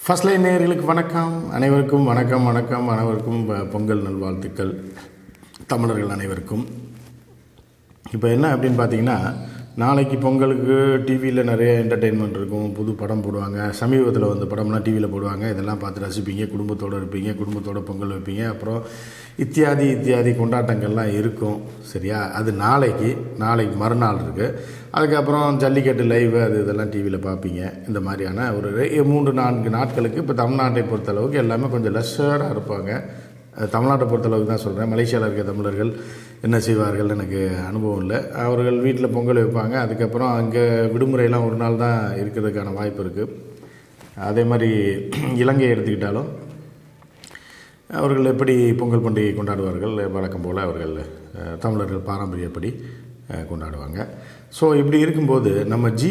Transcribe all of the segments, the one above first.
First line நேயர்களுக்கு வணக்கம், அனைவருக்கும் வணக்கம். அனைவருக்கும் பொங்கல் நல்வாழ்த்துக்கள் தமிழர்கள் அனைவருக்கும். இப்போ என்ன அப்படின்னு பார்த்தீங்கன்னா, நாளைக்கு பொங்கலுக்கு டிவியில் நிறைய என்டர்டெயின்மெண்ட் இருக்கும். புது படம் போடுவாங்க. சமீபத்தில் வந்த படம்லாம் டிவியில் போடுவாங்க. இதெல்லாம் பார்த்து ரசிப்பீங்க, குடும்பத்தோடு இருப்பீங்க, குடும்பத்தோடு பொங்கல் வைப்பீங்க. அப்புறம் இத்தியாதி கொண்டாட்டங்கள்லாம் இருக்கும். சரியா? அது நாளைக்கு மறுநாள் இருக்குது. அதுக்கப்புறம் ஜல்லிக்கட்டு லைவ் இதெல்லாம் டிவியில் பார்ப்பீங்க. இந்த மாதிரியான ஒரு 3-4 நாட்களுக்கு இப்போ தமிழ்நாட்டை பொறுத்தளவுக்கு எல்லாமே கொஞ்சம் லெஷராக இருப்பாங்க. தமிழ்நாட்டை பொறுத்தளவுக்கு தான் சொல்கிறேன். மலேசியாவில் இருக்க தமிழர்கள் என்ன செய்வார்கள் எனக்கு அனுபவம் இல்லை. அவர்கள் வீட்டில் பொங்கல் வைப்பாங்க. அதுக்கப்புறம் அங்கே விடுமுறையெல்லாம் ஒரு நாள் தான் இருக்கிறதுக்கான வாய்ப்பு இருக்குது. அதே மாதிரி இலங்கையை எடுத்துக்கிட்டாலும் அவர்கள் எப்படி பொங்கல் பண்டிகை கொண்டாடுவார்கள், வழக்கம் போல் அவர்கள் தமிழர்கள் பாரம்பரியப்படி கொண்டாடுவாங்க. ஸோ இப்படி இருக்கும்போது நம்ம ஜி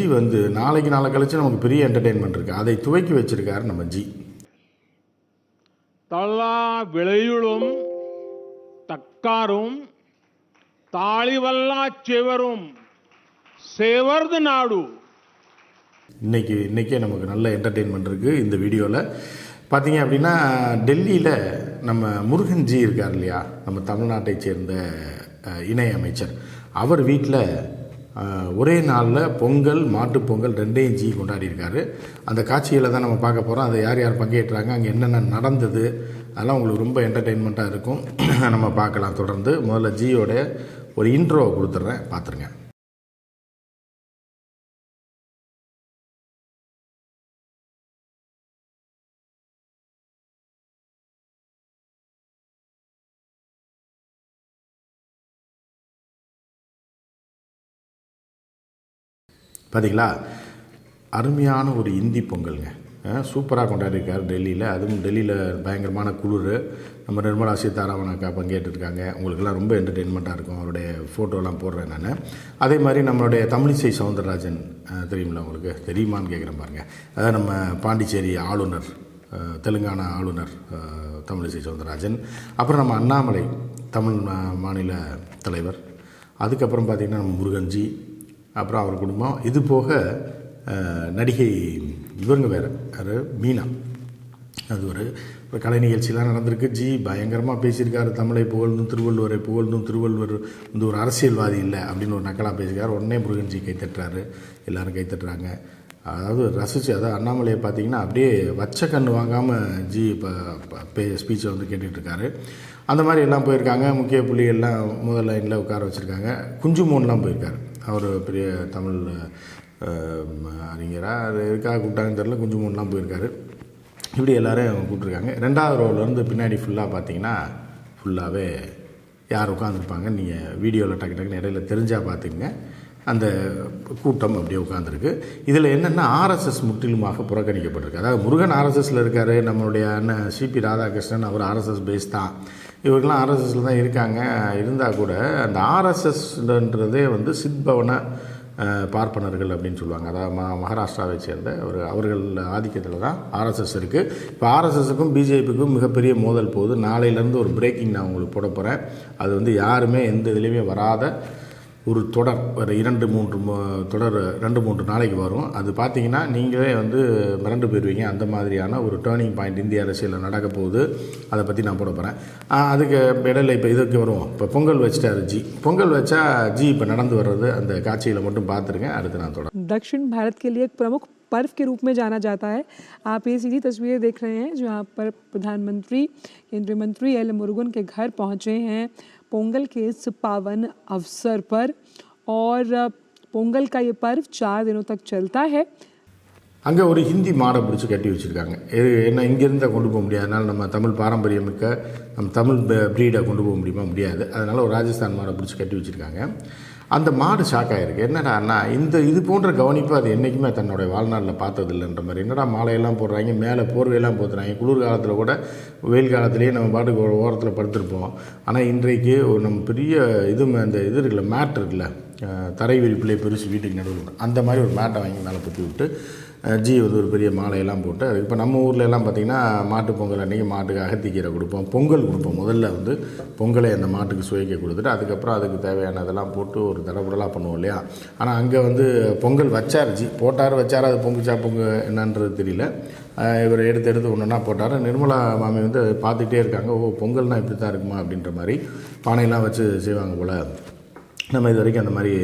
நாளை கழிச்சு நமக்கு பெரிய என்டர்டெயின்மெண்ட் இருக்குது. அதை துவக்கி வச்சுருக்காரு நம்ம ஜி. தள்ளா விளையுளும் தக்காரும் தாளிவல்லா செவரும் சேவர்து நாடு. இன்றைக்கே நமக்கு நல்ல என்டர்டெயின்மெண்ட் இருக்குது. இந்த வீடியோவில் பார்த்தீங்க அப்படின்னா, டெல்லியில் நம்ம முருகன்ஜி இருக்கார் இல்லையா, நம்ம தமிழ்நாட்டை சேர்ந்த இணை அமைச்சர். அவர் வீட்டில் ஒரே நாளில் பொங்கல், மாட்டுப்பொங்கல் ரெண்டையும் ஜி கொண்டாடியிருக்காரு. அந்த காட்சிகளை தான் நம்ம பார்க்க போகிறோம். அதை யார் பங்கேற்றாங்க, அங்கே என்னென்ன நடந்தது, அதெல்லாம் உங்களுக்கு ரொம்ப என்டர்டெயின்மெண்ட்டாக இருக்கும். நம்ம பார்க்கலாம் தொடர்ந்து. முதல்ல ஜியோட ஒரு இன்ட்ரோ கொடுத்துட்றேன், பார்த்துருங்க. பார்த்தீங்களா, அருமையான ஒரு இந்தி பொங்கலுங்க. சூப்பராக கொண்டாடிருக்கார் டெல்லியில். அதுவும் டெல்லியில் பயங்கரமான குளிர். நம்ம நிர்மலா சீதாராமன் அக்கா பங்கேற்றிருக்காங்க. உங்களுக்கெல்லாம் ரொம்ப என்டர்டெயின்மெண்ட்டாக இருக்கும். அவருடைய ஃபோட்டோலாம் போடுறேன் நான். அதே மாதிரி நம்மளுடைய தமிழிசை சவுந்தரராஜன் தெரியுமில்ல, உங்களுக்கு தெரியுமான்னு கேட்குறேன் பாருங்கள். அதாவது நம்ம பாண்டிச்சேரி ஆளுநர், தெலுங்கானா ஆளுநர் தமிழிசை சவுந்தரராஜன். அப்புறம் நம்ம அண்ணாமலை தமிழ் மாநில தலைவர். அதுக்கப்புறம் பார்த்திங்கன்னா நம்ம முருகன்ஜி, அப்புறம் அவர் குடும்பம். இது போக நடிகை இவங்க வேறு, அது மீனா. அது ஒரு கலை நிகழ்ச்சியெலாம் நடந்திருக்கு. ஜி பயங்கரமாக பேசியிருக்காரு. தமிழை புகழ்ந்தும் திருவள்ளுவரை புகழ்ந்தும், திருவள்ளுவர் ஒரு அரசியல்வாதி இல்லை அப்படின்னு ஒரு நக்கலாக பேசியிருக்காரு. உடனே முருகன்ஜி கைத்தட்டுறாரு, எல்லோரும் கைத்தட்டுறாங்க. அதாவது ரசித்து, அதாவது அண்ணாமலையை பார்த்திங்கன்னா அப்படியே வச்ச கண்ணு வாங்காமல் ஜி இப்போ ஸ்பீச்சை கேட்டுட்ருக்காரு. அந்த மாதிரி எல்லாம் போயிருக்காங்க. முக்கிய புள்ளிகள்லாம் முதல் லைனில் உட்கார வச்சுருக்காங்க. குஞ்சுமோன்லாம் போயிருக்காரு. அவர் பெரிய தமிழ் அறிஞராக, அது எதுக்காக கூப்பிட்டாங்கன்னு தெரில, குஞ்சுமோன்லாம் போயிருக்காரு. இப்படி எல்லோரும் கூப்பிட்ருக்காங்க. 2வது ரோலேருந்து பின்னாடி ஃபுல்லாக பார்த்தீங்கன்னா ஃபுல்லாகவே யார் உட்காந்துருப்பாங்க, நீங்கள் வீடியோவில் டக்குன்னு இடையில தெரிஞ்சால் பார்த்துக்குங்க. அந்த கூட்டம் அப்படியே உட்காந்துருக்கு. இதில் என்னென்னா, ஆர்எஸ்எஸ் முற்றிலுமாக புறக்கணிக்கப்பட்டிருக்கு. அதாவது முருகன் ஆர்எஸ்எஸில் இருக்கார். நம்மளுடைய அண்ணன் சிபி ராதாகிருஷ்ணன் அவர் ஆர்எஸ்எஸ் பேஸ் தான். இவர்கள்லாம் ஆர்எஸ்எஸில் தான் இருக்காங்க. இருந்தால் கூட அந்த ஆர்எஸ்எஸ்ன்றதே சித்பவன பார்ப்பனர்கள் அப்படின்னு சொல்லுவாங்க. அதாவது மகாராஷ்டிராவை சேர்ந்த அவர்கள் ஆதிக்கத்தில் தான் ஆர்எஸ்எஸ் இருக்குது. இப்போ ஆர்எஸ்எஸுக்கும் பிஜேபிக்கும் மிகப்பெரிய மோதல் போகுது. நாளையிலேருந்து ஒரு பிரேக்கிங் நான் உங்களுக்கு போட போகிறேன். அது யாருமே எந்த இதுலேயுமே வராத ஒரு தொடர், ஒரு 2-3 தொடர் 2-3 நாளைக்கு வரும். அது பார்த்தீங்கன்னா நீங்களே மிரண்டு போயிடுவீங்க. அந்த மாதிரியான ஒரு டேர்னிங் பாயிண்ட் இந்திய அரசியலில் நடக்க போகுது. அதை பற்றி நான் போட போகிறேன். அதுக்கு இடையில இப்போ இதுக்கு வருவோம். இப்போ பொங்கல் வச்சுட்டாரு ஜி. பொங்கல் வச்சா ஜி இப்போ நடந்து வர்றது அந்த காட்சியில் மட்டும் பார்த்துருங்க. அடுத்து நான் தொடர். दक्षिण भारत के लिए एक प्रमुख पर्व के रूप में जाना जाता है. आप ये सीधी तस्वीरें देख रहे हैं जहाँ पर प्रधानमंत्री, केंद्रीय मंत्री एल मुरुगन के घर पहुँचे हैं पोंगल के इस पावन अवसर पर. और पोंगल का ये पर्व 4 दिनों तक चलता है. அங்கே ஒரு ஹிந்தி மாடை பிடிச்சி கட்டி வச்சுருக்காங்க. என்ன இங்கேருந்து கொண்டு போக முடியாது. அதனால் நம்ம தமிழ் பாரம்பரியமிக்க நம்ம தமிழ் ப்ரீடை கொண்டு போக முடியாது. அதனால் ஒரு ராஜஸ்தான் மாடை பிடிச்சி கட்டி வச்சுருக்காங்க. அந்த மாடு ஷாக் ஆகிருக்கு. என்னடான்னா, இது போன்ற கவனிப்பு அது என்றைக்குமே தன்னுடைய வாழ்நாளில் பார்த்ததில்லைன்ற மாதிரி. என்னடா மாலையெல்லாம் போடுறாங்க, மேலே போர்வையெல்லாம் போத்துறாங்க. குளிர் காலத்தில் கூட, வெயில் காலத்துலேயே நம்ம பாட்டுக்கு ஒரு ஓரத்தில் படுத்துருப்போம். ஆனால் இன்றைக்கு நம்ம பெரிய அந்த இது இருக்குல்ல, மேட் இருக்குல்ல, தரை விரிப்பிலே பெருசு வீட்டுக்கு நடுவில், அந்த மாதிரி ஒரு மேட்டை வாங்கி மேலே பற்றி விட்டு ஜி ஒரு பெரிய மாலையெல்லாம் போட்டு. இப்போ நம்ம ஊரில் எல்லாம் பார்த்திங்கன்னா மாட்டு பொங்கல் அன்றைக்கி மாட்டுக்கு அகத்திக்கீரை கொடுப்போம், பொங்கல் கொடுப்போம். முதல்ல பொங்கலை அந்த மாட்டுக்கு சுவைக்க கொடுத்துட்டு அதுக்கப்புறம் அதுக்கு தேவையானதெல்லாம் போட்டு ஒரு தடபுடலாக பண்ணுவோம் இல்லையா. ஆனால் அங்கே பொங்கல் வச்சார் ஜி, போட்டார் வச்சார், அது பொங்குச்சா பொங்கு என்னன்றது தெரியல. இவர் எடுத்து ஒன்றுனா போட்டார். நிர்மலா மாமி வந்து பார்த்துக்கிட்டே இருக்காங்க. ஓ, பொங்கல்னால் இப்படி தான் இருக்குமா அப்படின்ற மாதிரி பானையெல்லாம் வச்சு செய்வாங்க போல். நம்ம இது வரைக்கும் அந்த மாதிரி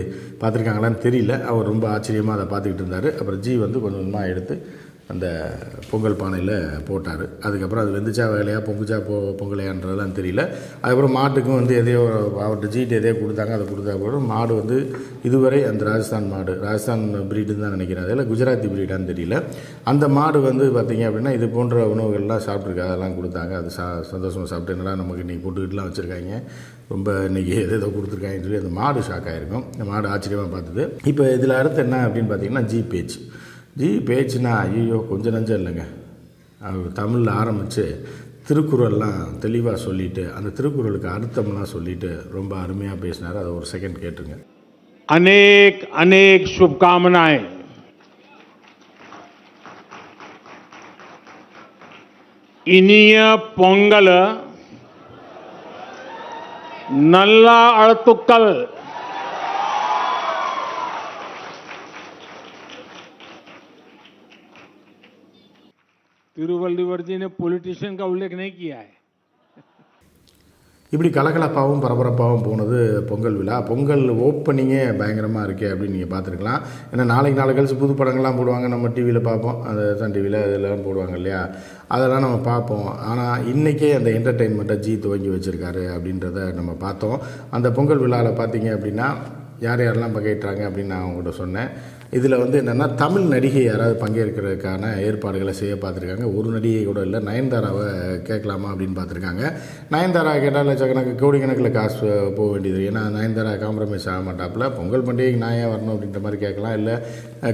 பார்த்துருக்காங்களான்னு தெரியல. அவர் ரொம்ப ஆச்சரியமாக அதை பார்த்துக்கிட்டு இருந்தார். அப்புறம் ஜி வந்து கொஞ்சம் கொஞ்சமாக எடுத்து அந்த பொங்கல் பானையில் போட்டார். அதுக்கப்புறம் அது வெந்துச்சா வேலையா பொங்குச்சா பொங்கலையான்றதெல்லாம் தெரியல. அதுக்கப்புறம் மாட்டுக்கும் வந்து எதையோ அவர்கிட்ட ஜீட்டு எதையோ கொடுத்தாங்க. அதை கொடுத்தா கூட மாடு வந்து இதுவரை அந்த ராஜஸ்தான் மாடு, ராஜஸ்தான் ப்ரீடுன்னு தான் நினைக்கிறேன், அதில் குஜராத்தி ப்ரீடான்னு தெரியல. அந்த மாடு வந்து பார்த்திங்க அப்படின்னா இது போன்ற உணவுகள்லாம் சாப்பிட்ருக்கு. அதெல்லாம் கொடுத்தாங்க. அது சந்தோஷமாக சாப்பிட்டு என்னடா நமக்கு இன்றைக்கி போட்டுக்கிட்டுலாம் வச்சுருக்காங்க, ரொம்ப இன்றைக்கி எதோ கொடுத்துருக்காங்கன்னு சொல்லி அந்த மாடு ஷாக் ஆகிருக்கும். இந்த மாடு ஆச்சரியமாக பார்த்தது. இப்போ இதில் அடுத்து என்ன அப்படின்னு பார்த்தீங்கன்னா ஜி பேச்சுனா ஐயோ கொஞ்சம் நஞ்சம் இல்லைங்க. அவர் தமிழில் ஆரம்பித்து திருக்குறள்லாம் தெளிவாக சொல்லிவிட்டு அந்த திருக்குறளுக்கு அர்த்தம்லாம் சொல்லிவிட்டு ரொம்ப அருமையாக பேசினார். அதை ஒரு செகண்ட் கேட்டுருங்க. अनेक अनेक शुभकामनाएं। इनिय पोंगल नल्ला अड़तुक्कल तिरुवल्लुवर जी ने पॉलिटिशियन का उल्लेख नहीं किया है. இப்படி கலகலப்பாகவும் பரபரப்பாகவும் போனது பொங்கல் விழா. பொங்கல் ஓப்பனிங்கே பயங்கரமாக இருக்கே அப்படின்னு நீங்கள் பார்த்துருக்கலாம். ஏன்னா நாளை கழிச்சு புது படங்கள்லாம் போடுவாங்க, நம்ம டிவியில் பார்ப்போம். அந்த சன் டிவியில் இதெல்லாம் போடுவாங்க இல்லையா, அதெல்லாம் நம்ம பார்ப்போம். ஆனால் இன்றைக்கே அந்த என்டர்டெயின்மெண்ட்டை ஜி துவங்கி வச்சுருக்காரு அப்படின்றத நம்ம பார்த்தோம். அந்த பொங்கல் விழாவில் பார்த்தீங்க அப்படின்னா யாரெல்லாம் பங்கேற்றாங்க அப்படின்னு நான் அவங்கள்ட்ட சொன்னேன். இதில் வந்து என்னென்னா தமிழ் நடிகை யாராவது பங்கேற்கிறதுக்கான ஏற்பாடுகளை செய்ய பார்த்துருக்காங்க. ஒரு நடிகை கூட இல்லை. நயன்தாராவை கேட்கலாமா அப்படின்னு பார்த்துருக்காங்க. நயன்தாரா கேட்டால் லட்சக்கணக்கு கோடிக்கணக்கில் காசு போக வேண்டியது. ஏன்னா நயன்தாரா காம்ப்ரமைஸ் ஆக மாட்டாப்புல. பொங்கல் பண்டிகைக்கு நான் ஏன் வரணும் அப்படின்ற மாதிரி கேட்கலாம். இல்லை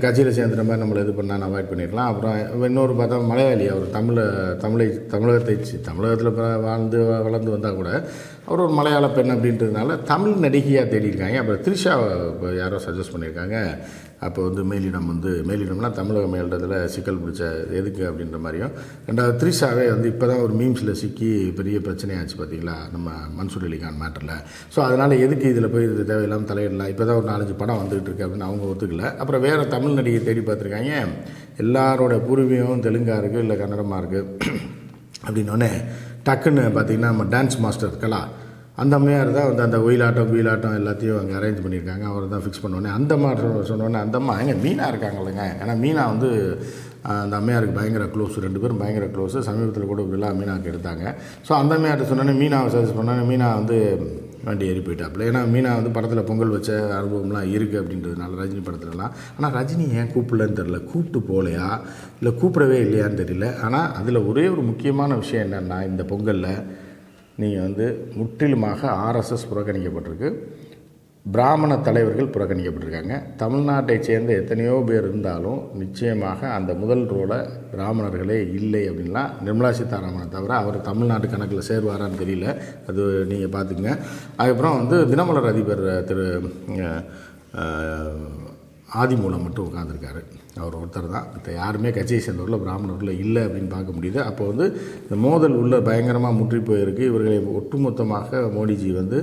கட்சியில் சேர்ந்துற மாதிரி நம்மளை இது பண்ணால் அவாய்ட் பண்ணிடலாம். அப்புறம் இன்னொரு பார்த்தா மலையாளி, அவர் தமிழகத்தில் வாழ்ந்து வளர்ந்து வந்தால் கூட அவர் ஒரு மலையாள பெண் அப்படின்றதுனால தமிழ் நடிகையாக தேடியிருக்காங்க. அப்புறம் த்ரிஷாவை இப்போ யாரோ சஜஸ்ட் பண்ணியிருக்காங்க. அப்போ வந்து மேலிடம்னா தமிழக மேலிடத்தில் சிக்கல் பிடிச்ச எதுக்கு அப்படின்ற மாதிரியும். ரெண்டாவது த்ரிஷாவே வந்து இப்போ தான் ஒரு மீம்ஸில் சிக்கி பெரிய பிரச்சனையாச்சு பார்த்தீங்களா, நம்ம மன்சூர் அலிகான் மேட்டரில். ஸோ அதனால் எதுக்கு இதில் போய் இது தேவையில்லாமல் தலையிடலாம். இப்போ தான் ஒரு 4-5 படம் வந்துகிட்டு இருக்கு அப்படின்னு அவங்க ஒத்துக்கல. அப்புறம் வேறு தமிழ் நடிகை தேடி பார்த்துருக்காங்க. எல்லாரோட பூர்வீகம் தெலுங்காக இருக்குது, இல்லை கன்னடமாக இருக்குது அப்படின்னோடனே டக்குன்னு பார்த்திங்கன்னா நம்ம டான்ஸ் மாஸ்டர் கலா, அந்த அம்மையார் தான் வந்து அந்த ஒயிலாட்டம் எல்லாத்தையும் அங்கே அரேஞ்ச் பண்ணியிருக்காங்க. அவர் தான் ஃபிக்ஸ் பண்ணோடனே அந்த அம்மா சொன்னோடனே அந்த அம்மா எங்கே மீனா இருக்காங்கல்லங்க. ஏன்னா மீனா வந்து அந்த அம்மையாருக்கு பயங்கர க்ளோஸ், 2 பேரும் பயங்கர க்ளோஸு. சமீபத்தில் கூட விழா மீனாவுக்கு எடுத்தாங்க. ஸோ அந்த அம்மையார்ட்ட சொன்னோன்னே மீனாவை சஜஸ்ட் பண்ணோன்னே மீனா வந்து வண்டி ஏறி போயிட்டாப்புல. ஏன்னா மீனா வந்து படத்தில் பொங்கல் வச்ச அனுபவம்லாம் இருக்குது அப்படின்றதுனால ரஜினி படத்துலலாம். ஆனால் ரஜினி ஏன் கூப்பிடலன்னு தெரில, கூப்பிட்டு போகலையா இல்லை கூப்பிடவே இல்லையான்னு தெரியல. ஆனால் அதில் ஒரே ஒரு முக்கியமான விஷயம் என்னென்னா, இந்த பொங்கலில் நீங்கள் வந்து முற்றிலுமாக ஆர்எஸ்எஸ் புறக்கணிக்கப்பட்டிருக்கு, பிராமண தலைவர்கள் புறக்கணிக்கப்பட்டிருக்காங்க. தமிழ்நாட்டை சேர்ந்த எத்தனையோ பேர் இருந்தாலும் நிச்சயமாக அந்த முதல் ரோலை பிராமணர்களே இல்லை அப்படின்லாம் நிர்மலா சீதாராமனை தவிர அவர் தமிழ்நாட்டு கணக்கில் சேருவாரான்னு தெரியல. அது நீங்கள் பார்த்துங்க. அதுக்கப்புறம் வந்து தினமலர் அதிபர் திரு ஆதிமூலம் மட்டும் உட்காந்துருக்காரு. அவர் ஒருத்தர் தான். மற்ற யாருமே கட்சியை சேர்ந்தவர்கள் பிராமணர்கள் இல்லை அப்படின்னு பார்க்க முடியுது. அப்போ வந்து இந்த மோதல் உள்ள பயங்கரமாக முற்றி போயிருக்கு. இவர்களை ஒட்டுமொத்தமாக மோடிஜி வந்து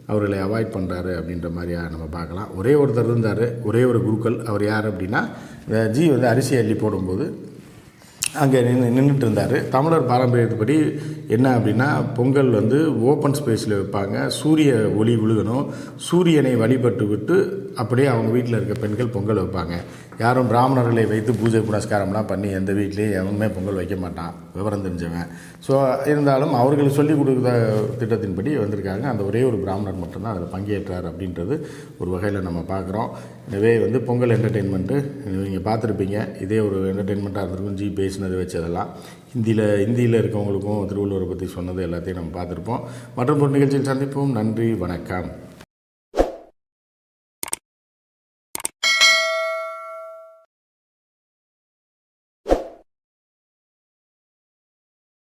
அவர்களை அவாய்ட் பண்ணுறாரு அப்படின்ற மாதிரியாக நம்ம பார்க்கலாம். ஒரே ஒருத்தர் இருந்தார், ஒரே ஒரு குருக்கள். அவர் யார் அப்படின்னா, ஜி வந்து அரிசி அள்ளி போடும்போது அங்கே நின்றுட்டு இருந்தார். தமிழர் பாரம்பரியத்துப்படி என்ன அப்படின்னா, பொங்கல் வந்து ஓப்பன் ஸ்பேஸில் வைப்பாங்க. சூரிய ஒளி விழுகணும். சூரியனை வழிபட்டு விட்டு அப்படியே அவங்க வீட்டில் இருக்க பெண்கள் பொங்கல் வைப்பாங்க. யாரும் பிராமணர்களை வைத்து பூஜை புனஸ்காரம்லாம் பண்ணி எந்த வீட்லேயும் எவனுமே பொங்கல் வைக்க மாட்டான், விவரம் தெரிஞ்சவன். ஸோ இருந்தாலும் அவர்களுக்கு சொல்லிக் கொடுக்குற திட்டத்தின்படி வந்திருக்காங்க. அந்த ஒரே ஒரு பிராமணர் மட்டும்தான் அதில் பங்கேற்றார் அப்படின்றது ஒரு வகையில் நம்ம பார்க்குறோம். எனவே வந்து பொங்கல் என்டர்டெயின்மெண்ட்டு நீங்கள் பார்த்துருப்பீங்க. இதே ஒரு என்டர்டெயின்மெண்ட்டாக இருந்திருக்கும். ஜி பேசினது வச்சதெல்லாம் ஹிந்தியில் இருக்கவங்களுக்கும் திருவள்ளுவரை பற்றி சொன்னது எல்லாத்தையும் நம்ம பார்த்துருப்போம். மற்றும் ஒரு நிகழ்ச்சியில் சந்திப்போம். நன்றி, வணக்கம்.